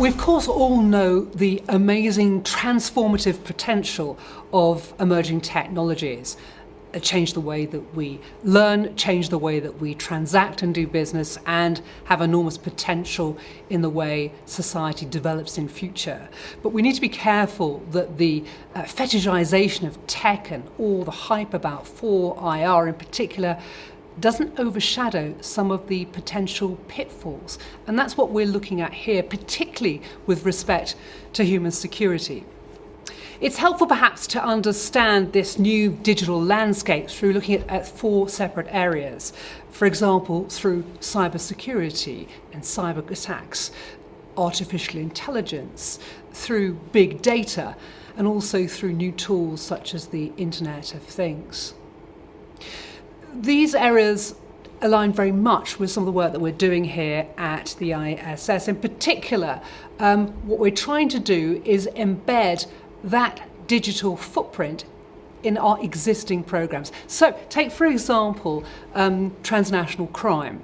We of course all know the amazing transformative potential of emerging technologies. Change the way that we learn, change the way that we transact and do business, and have enormous potential in the way society develops in future. But we need to be careful that the fetishization of tech and all the hype about 4IR in particular doesn't overshadow some of the potential pitfalls. And that's what we're looking at here, particularly with respect to human security. It's helpful perhaps to understand this new digital landscape through looking at four separate areas. For example, through cybersecurity and cyber attacks, artificial intelligence, through big data, and also through new tools such as the Internet of Things. These areas align very much with some of the work that we're doing here at the ISS. In particular, what we're trying to do is embed that digital footprint in our existing programs. So take, for example, transnational crime.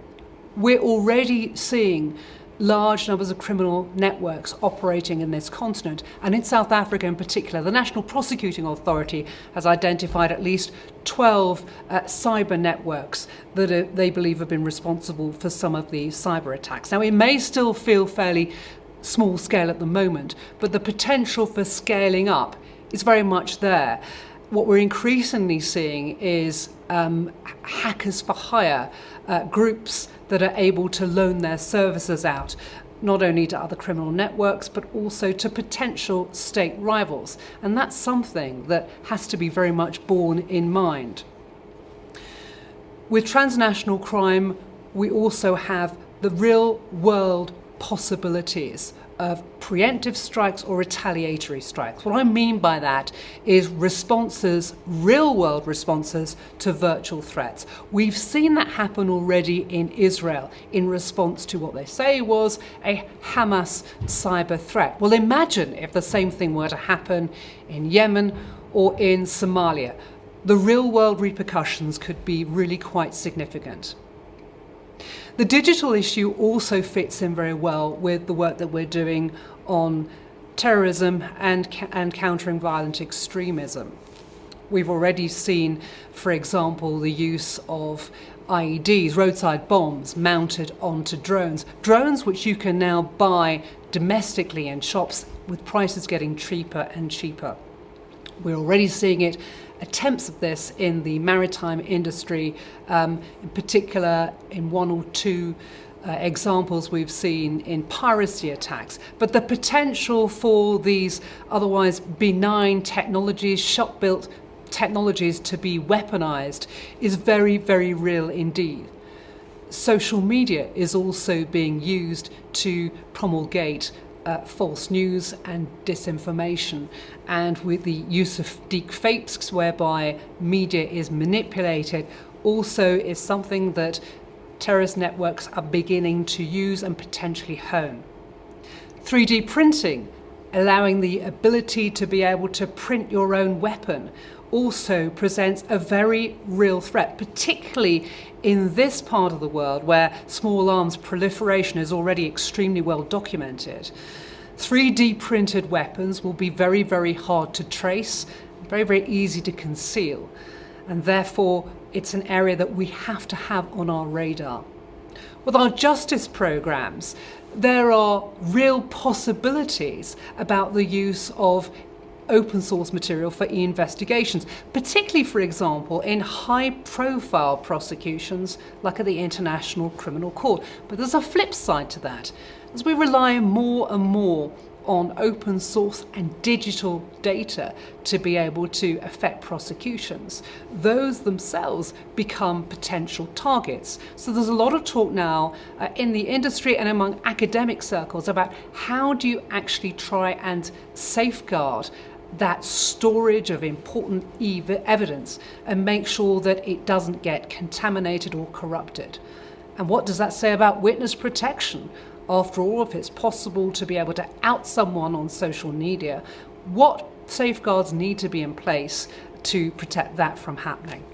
We're already seeing large numbers of criminal networks operating in this continent, and in South Africa in particular, the National Prosecuting Authority has identified at least 12 cyber networks that they believe have been responsible for some of these cyber attacks. Now, it may still feel fairly small scale at the moment, but the potential for scaling up is very much there. What we're increasingly seeing is hackers for hire, groups that are able to loan their services out, not only to other criminal networks, but also to potential state rivals. And that's something that has to be very much borne in mind. With transnational crime, we also have the real world possibilities of preemptive strikes or retaliatory strikes. What I mean by that is responses, real-world responses to virtual threats. We've seen that happen already in Israel in response to what they say was a Hamas cyber threat. Well, imagine if the same thing were to happen in Yemen or in Somalia. The real-world repercussions could be really quite significant. The digital issue also fits in very well with the work that we're doing on terrorism and countering violent extremism. We've already seen, for example, the use of IEDs, roadside bombs, mounted onto drones. Drones which you can now buy domestically in shops with prices getting cheaper and cheaper. We're already seeing attempts of this in the maritime industry, in particular in one or two examples we've seen in piracy attacks. But the potential for these otherwise benign technologies, shop-built technologies, to be weaponized is very, very real indeed. Social media is also being used to promulgate false news and disinformation, and with the use of deepfakes whereby media is manipulated also is something that terrorist networks are beginning to use and potentially hone. 3D printing, allowing the ability to be able to print your own weapon, also presents a very real threat, particularly in this part of the world where small arms proliferation is already extremely well documented. 3D printed weapons will be very, very hard to trace, very, very easy to conceal, and therefore it's an area that we have to have on our radar. With our justice programs, there are real possibilities about the use of open source material for e-investigations, particularly, for example, in high-profile prosecutions like at the International Criminal Court. But there's a flip side to that. As we rely more and more on open source and digital data to be able to affect prosecutions, those themselves become potential targets. So there's a lot of talk now in the industry and among academic circles about how do you actually try and safeguard that storage of important evidence and make sure that it doesn't get contaminated or corrupted. And what does that say about witness protection? After all, if it's possible to be able to out someone on social media, what safeguards need to be in place to protect that from happening?